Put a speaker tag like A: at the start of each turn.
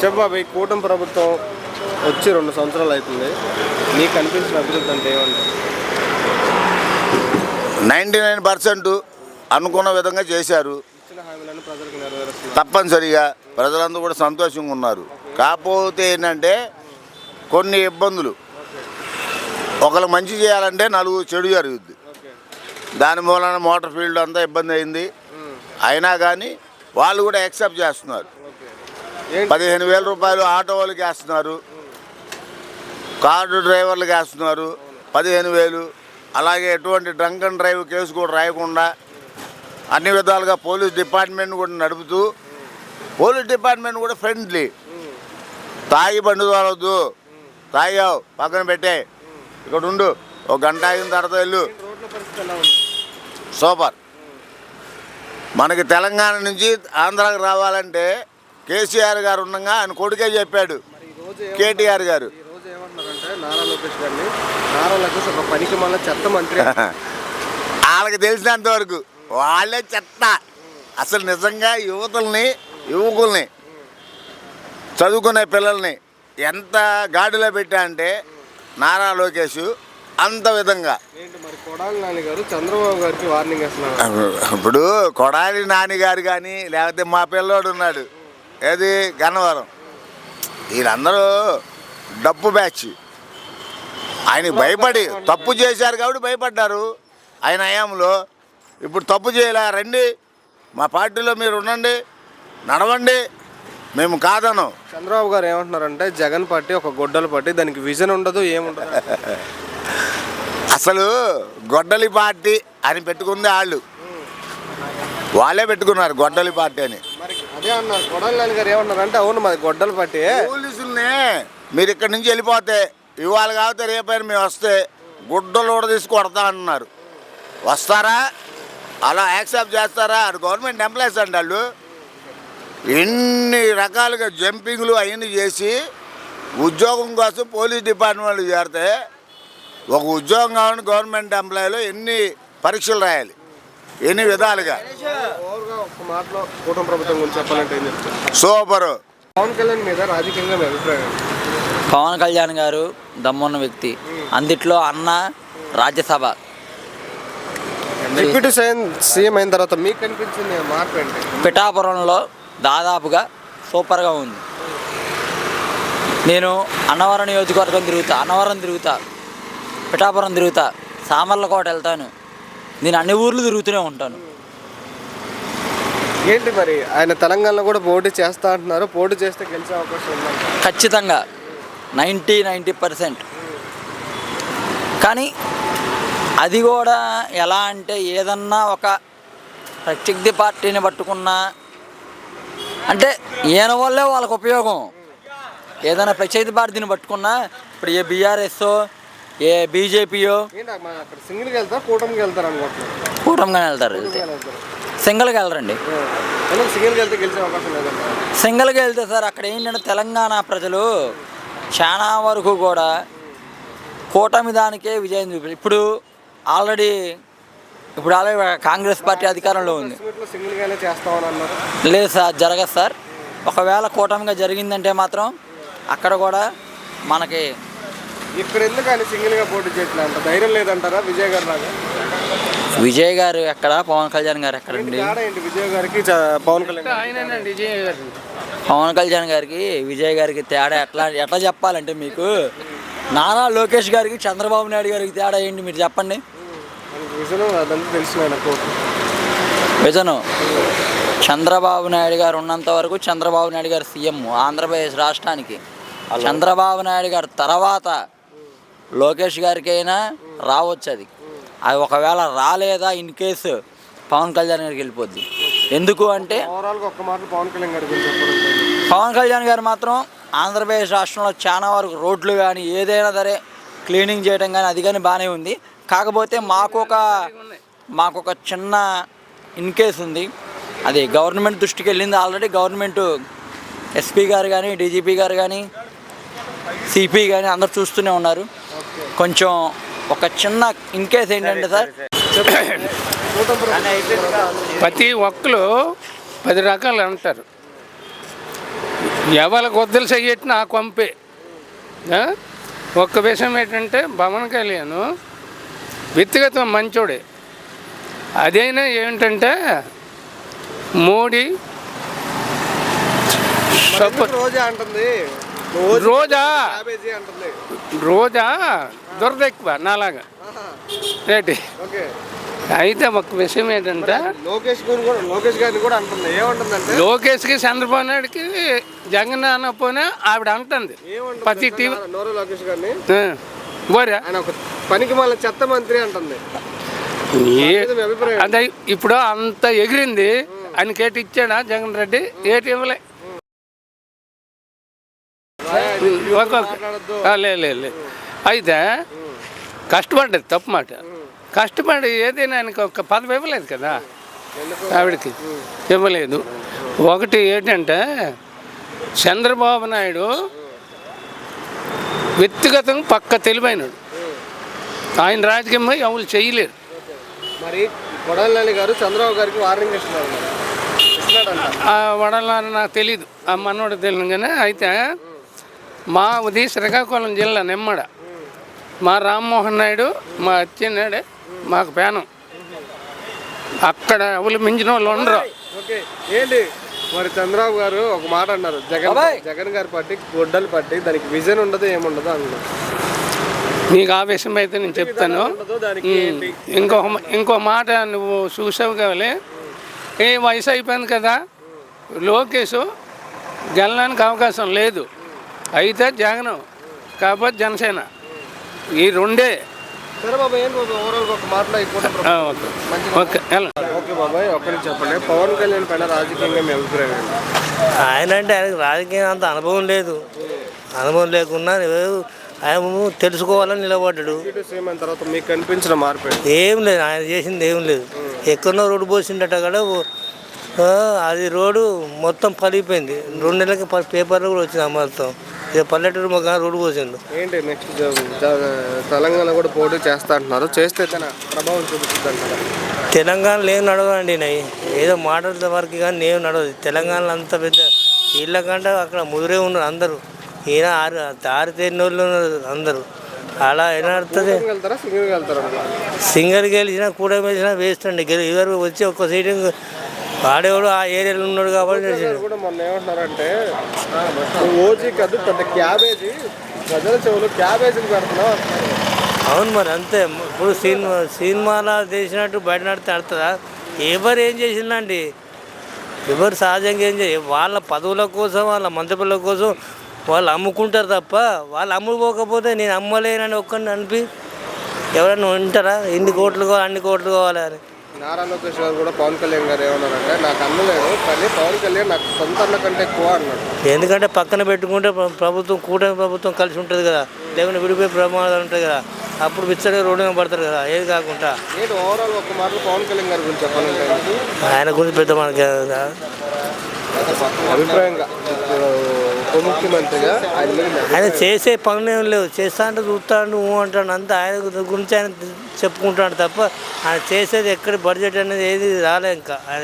A: చెప్పబాబు, ఈ కూటమి ప్రభుత్వం వచ్చి 2 సంవత్సరాలు అవుతుంది, నీకు అనిపించిన అభివృద్ధి అంటే ఏమంటారు?
B: 99% అనుకున్న విధంగా చేశారు.
A: ఇచ్చిన హామీలను ప్రజలకు నెరవేరుస్తున్నారు.
B: తప్పనిసరిగా ప్రజలందరూ కూడా సంతోషంగా ఉన్నారు. కాకపోతే ఏంటంటే కొన్ని ఇబ్బందులు, ఒకరు మంచి చేయాలంటే 4 చెడు జరుగుద్ది. దాని మూలన మోటార్ ఫీల్డ్ అంతా ఇబ్బంది అయింది. అయినా కానీ వాళ్ళు కూడా యాక్సెప్ట్ చేస్తున్నారు. 15,000 రూపాయలు ఆటో వాళ్ళకి వేస్తున్నారు, కారు డ్రైవర్లకు వేస్తున్నారు 15,000. అలాగే ఎటువంటి డ్రంక్ అండ్ డ్రైవ్ కేసు కూడా రాయకుండా అన్ని విధాలుగా పోలీస్ డిపార్ట్మెంట్ కూడా నడుపుతూ, పోలీస్ డిపార్ట్మెంట్ కూడా ఫ్రెండ్లీ. తాగి బండి తోలవద్దు, తాగావు పక్కన పెట్టే, ఇక్కడ ఉండు, 1 గంట అయిన తర్వాత వెళ్ళు. సూపర్. మనకి తెలంగాణ నుంచి ఆంధ్రాకి రావాలంటే కేసీఆర్ గారు ఉండగా ఆయన కొడుకే చెప్పాడు, కేటీఆర్ గారు.
A: నారా లోకేష్ గారిని, నారా లోకేష్ ఒక పనికి మళ్ళీ చెత్త మంత్రి.
B: వాళ్ళకి తెలిసినంత వరకు వాళ్ళే చెత్త. అసలు నిజంగా యువకుల్ని చదువుకునే పిల్లల్ని ఎంత గాడిలో పెట్టా అంటే నారా లోకేష్ అంత విధంగా.
A: మరి కొడాలి నాని గారు చంద్రబాబు గారికి వార్నింగ్ ఇస్తున్నారు.
B: ఇప్పుడు కొడాలి నాని గారు కానీ, లేకపోతే మా పిల్లోడు ఉన్నాడు ఏది గన్నవరం, వీళ్ళందరూ డప్పు బ్యాచ్. ఆయనకి భయపడి తప్పు చేశారు కాబట్టి భయపడ్డారు ఆయన హయాంలో. ఇప్పుడు తప్పు చేయలే, రండి మా పార్టీలో మీరు ఉండండి, నడవండి, మేము కాదను.
A: చంద్రబాబు గారు ఏమంటున్నారంటే జగన్ పార్టీ ఒక గొడ్డల పార్టీ, దానికి విజన్ ఉండదు, ఏముండదు.
B: అసలు గొడ్డలి పార్టీ అని పెట్టుకుంది వాళ్ళే పెట్టుకున్నారు గొడ్డలి పార్టీ అని.
A: అదే అన్నారు కొడాలి నాని గారు. ఏమన్నారంటే అవును మాది గొడ్డల పార్టీ,
B: పోలీసుల్ని మీరు ఇక్కడి నుంచి వెళ్ళిపోతే ఇవాళ కాకపోతే రేపైనా మేము వస్తే గుడ్డలు కూడా తీసి కొడతా అంటున్నారు. వస్తారా? అలా యాక్సెప్ట్ చేస్తారా? అది గవర్నమెంట్ ఎంప్లాయీస్ అండి వాళ్ళు. ఎన్ని రకాలుగా జంపింగ్లు అవన్నీ చేసి ఉద్యోగం కోసం పోలీస్ డిపార్ట్మెంట్లో చేరితే, ఒక ఉద్యోగం కావాలని గవర్నమెంట్ ఎంప్లాయీలో ఎన్ని పరీక్షలు రాయాలి, ఎన్ని విధాలుగా.
A: ఒక మాటలో కూటమి ప్రభుత్వం గురించి చెప్పాలంటే ఏం చెప్తారు?
B: సూపరు.
A: పవన్ కళ్యాణ్ మీద రాజకీయంగా మీ అభిప్రాయం?
C: పవన్ కళ్యాణ్ గారు దమ్మున్న వ్యక్తి, అందుట్లో అన్న రాజ్యసభ.
A: డిప్యూటీ సీఎం అయిన తర్వాత మీకు కనిపించింది మార్పు ఏంటి?
C: పిఠాపురంలో దాదాపుగా సూపర్గా ఉంది. నేను అన్నవరం నియోజకవర్గం తిరుగుతా, పిఠాపురం తిరుగుతా, సామర్లకోట వెళ్తాను, నేను అన్ని ఊర్లు తిరుగుతూనే ఉంటాను.
A: ఏంటి మరి ఆయన తెలంగాణలో కూడా పోటీ చేస్తా అంటున్నారు, పోటీ చేస్తే గెలిచే అవకాశం ఉందా?
C: ఖచ్చితంగా 90% కానీ అది కూడా ఎలా అంటే ఏదన్నా ఒక ప్రత్యర్థి పార్టీని పట్టుకున్నా అంటే ఈయన వల్లే వాళ్ళకు ఉపయోగం. ఏదైనా ప్రత్యర్థి పార్టీని పట్టుకున్నా, ఇప్పుడు ఏ బీఆర్ఎస్ఓ ఏ బీజేపీయో
A: సింగిల్గా వెళ్తారు, కూటమికి వెళ్తారు అనుకుంటున్నారు.
C: కూటమిగానే వెళ్తారు, సింగిల్గా వెళ్ళరండి.
A: సింగిల్గా వెళ్తే గెలిచే అవకాశం లేదండి.
C: సింగిల్గా వెళ్తే సార్ అక్కడ ఏంటంటే తెలంగాణ ప్రజలు చాలా వరకు కూడా కూటమి దానికే విజయం చూపారు. ఇప్పుడు ఆల్రెడీ కాంగ్రెస్ పార్టీ అధికారంలో ఉంది.
A: సింగిల్గానే చేస్తామని అన్నారు.
C: లేదు సార్, జరగదు సార్. ఒకవేళ కూటమిగా జరిగిందంటే మాత్రం అక్కడ కూడా మనకి
A: ఇక్కడ ఎందుకని సింగిల్గా పోటీ చేయట్లేదు అంట ధైర్యం లేదంటారా? విజయ్ గారు లాగా.
C: విజయ్ గారు ఎక్కడ, పవన్ కళ్యాణ్ గారు ఎక్కడండి?
A: విజయ్ గారికి పవన్ కళ్యాణ్
C: పవన్ కళ్యాణ్ గారికి విజయ్ గారికి తేడా ఎట్లా చెప్పాలంటే, మీకు నారా లోకేష్ గారికి చంద్రబాబు నాయుడు గారికి తేడా ఏంటి మీరు చెప్పండి? విజను చంద్రబాబు నాయుడు గారు ఉన్నంత వరకు చంద్రబాబు నాయుడు గారు సీఎం ఆంధ్రప్రదేశ్ రాష్ట్రానికి. చంద్రబాబు నాయుడు గారు తర్వాత లోకేష్ గారికైనా రావచ్చు. అది ఒకవేళ రాలేదా ఇన్ కేసు పవన్ కళ్యాణ్ గారికి వెళ్ళిపోద్ది. ఎందుకు అంటే పవన్ కళ్యాణ్ గారు మాత్రం ఆంధ్రప్రదేశ్ రాష్ట్రంలో చాలా వరకు రోడ్లు కానీ ఏదైనా సరే క్లీనింగ్ చేయడం కానీ అది కానీ బాగానే ఉంది. కాకపోతే మాకొక చిన్న ఇన్ కేసు ఉంది, అది గవర్నమెంట్ దృష్టికి వెళ్ళింది. ఆల్రెడీ గవర్నమెంట్ ఎస్పీ గారు కానీ డీజీపీ గారు కానీ సిపి కానీ అందరు చూస్తూనే ఉన్నారు. కొంచెం ఒక చిన్న ఇన్ కేసు ఏంటంటే సార్,
D: ప్రతి ఒక్కరు 10 రకాలు అంటారు. ఎవరి గొద్దలు చెయ్యట్టిన ఆ కొంపే. ఒక్క విషయం ఏంటంటే పవన్ కళ్యాణ్ వ్యక్తిగతం మంచోడే. అదైనా ఏంటంటే మోడీ
A: రోజా అంటుంది,
D: రోజా దురద ఎక్కువ నాలాగా ఏంటి. అయితే ఒక విషయం ఏంటంటే
A: లోకేష్ గారిని కూడా అంటుంది. ఏమంటుందంటే
D: లోకేష్కి చంద్రబాబు నాయుడుకి జగన్ అనకపోయినా ఆవిడ అంటుంది ప్రతి టీవీ.
A: లోకేష్ గారిని
D: బోరా
A: ఆయన ఒక పనికి మళ్ళీ చెత్త మంత్రి అంటుంది.
D: అదే ఇప్పుడు అంత ఎగిరింది ఆయన కేటి ఇచ్చాడా జగన్ రెడ్డి? ఏటి ఇవ్వలే. లేదు అయితే కష్టపడ్డది తప్పు మాట. కష్టపడి ఏదైనా ఆయనకు ఒక పదవి ఇవ్వలేదు కదా, ఆవిడకి ఇవ్వలేదు. ఒకటి ఏంటంటే చంద్రబాబు నాయుడు వ్యక్తిగతంగా పక్క తెలివైనడు. ఆయన రాజకీయంలో ఎవరు చేయలేరు.
A: మరి కొడాలి గారు చంద్రబాబు గారికి వార్నింగ్ ఇస్తున్నారు.
D: వడాలని నాకు తెలీదు, ఆ మనోడు తెలియదు. కానీ అయితే మాది శ్రీకాకుళం జిల్లా నిమ్మడ. మా రామ్మోహన్ నాయుడు మా అచ్చెన్నాడే మాకు పేనం. అక్కడ ఎవరు మించిన వాళ్ళు ఉండరు.
A: ఏంటి మరి చంద్రబాబు గారు ఒక మాట అన్నారు, జగన్ గారి పార్టీ గొడ్డలు పార్టీ, దానికి విజన్ ఉండదు ఏముండదు అన్నారు.
D: నీకు ఆవేశం అయితే నేను చెప్తాను. ఇంకో మాట నువ్వు చూసావు కావాలి. ఏ వయసు అయిపోయింది కదా, లోకేష్ గెలడానికి అవకాశం లేదు. అయితే జగన్ కాకపోతే జనసేన, ఈ రెండే.
A: ఓకే బాబాయ్, ఒక్కరికి చెప్పండి, పవన్ కళ్యాణ్ పైన రాజకీయంగా మీ అభిప్రాయం ఏంటి?
E: ఆయన అంటే ఆయనకు రాజకీయం అంత అనుభవం లేదు. అనుభవం లేకున్నా ఆయన తెలుసుకోవాలని నిలబడ్డాడు.
A: తర్వాత మీకు కనిపించిన మార్పు
E: ఏం లేదు, ఆయన చేసింది ఏం లేదు. ఎక్కడో రోడ్డు పోసిండట కదా, అది రోడ్డు మొత్తం పలిగిపోయింది. 2 నెలలకి పేపర్లో కూడా వచ్చింది మొత్తం. ఇక పల్లెటూరు మొక్క రోడ్డు పోసిండు.
A: ఏంటి నెక్స్ట్ తెలంగాణ కూడా పోటీ చేస్తా అంటున్నారు, చేస్తే ప్రభావం చూపిస్తుంది అంటారు.
E: తెలంగాణలో ఏం నడవండి ఏదో మాటల వరకు కానీ నేను నడవదు. తెలంగాణలో అంత పెద్ద వీళ్ళకంటే అక్కడ ముదిరే ఉన్నారు అందరూ. ఈయన 6 తేరినోళ్ళు ఉన్నారు అందరూ. అలా ఎలా నడుతుంది? సింగర్ గెలిచినా కూడా గెలిచినా వేస్ట్ అండి. ఇవరకు వచ్చి ఒక్క సీటింగ్ వాడేవాడు ఆ ఏరియాలో ఉన్నాడు కాబట్టి.
A: కూడా మొన్న ఏమంటున్నారంటే ఓజీ కాదు పెద్ద క్యాబేజీ, ప్రజల చెవులు క్యాబేజీలు పెడుతున్నావు.
E: అవును మరి అంతే. ఇప్పుడు సినిమాలో చేసినట్టు బయట నడితే ఆడుతుందా? ఎవరు ఏం చేసిందండి, ఎవరు సహజంగా ఏం చేయ వాళ్ళ పదవుల కోసం వాళ్ళ మంత్రిపదవుల కోసం వాళ్ళు అమ్ముకుంటారు తప్ప వాళ్ళు అమ్ముకోకపోతే నేను అమ్మలేనని ఒక్కరిని అనిపి ఎవరైనా ఉంటారా? ఇన్ని కోట్లు కావాలి అన్ని కోట్లు కావాలి అని.
A: నారా లోకేష్ గారు కూడా పవన్ కళ్యాణ్ గారు ఏమన్నారంటే నాకు అన్నలేదు కానీ పవన్ కళ్యాణ్ నాకు సొంత అన్న కంటే ఎక్కువ అన్నాడు.
E: ఎందుకంటే పక్కన పెట్టుకుంటే ప్రభుత్వం కూటమి ప్రభుత్వం కలిసి ఉంటుంది కదా, లేకుంటే విడిపోయే ప్రమాదాలు ఉంటాయి కదా, అప్పుడు విచ్చగా రోడ్డు మీద పడతారు కదా. ఏది కాకుండా
A: ఏంటి ఓవరాల్ ఒక మాటలో పవన్ కళ్యాణ్ గారి గురించి చెప్పాలంటే
E: ఆయన గురించి పెద్ద మనకి
A: అభిప్రాయంగా ఉప ముఖ్యమంత్రిగా
E: ఆయన చేసే పనులు ఏం లేవు. చేస్తా అంటే చూస్తాడు అంటాడు అంతా. ఆయన గురించి ఆయన చెప్పుకుంటాడు తప్ప ఆయన చేసేది ఎక్కడ బడ్జెట్ అనేది ఏది రాలే ఇంకా ఆయన.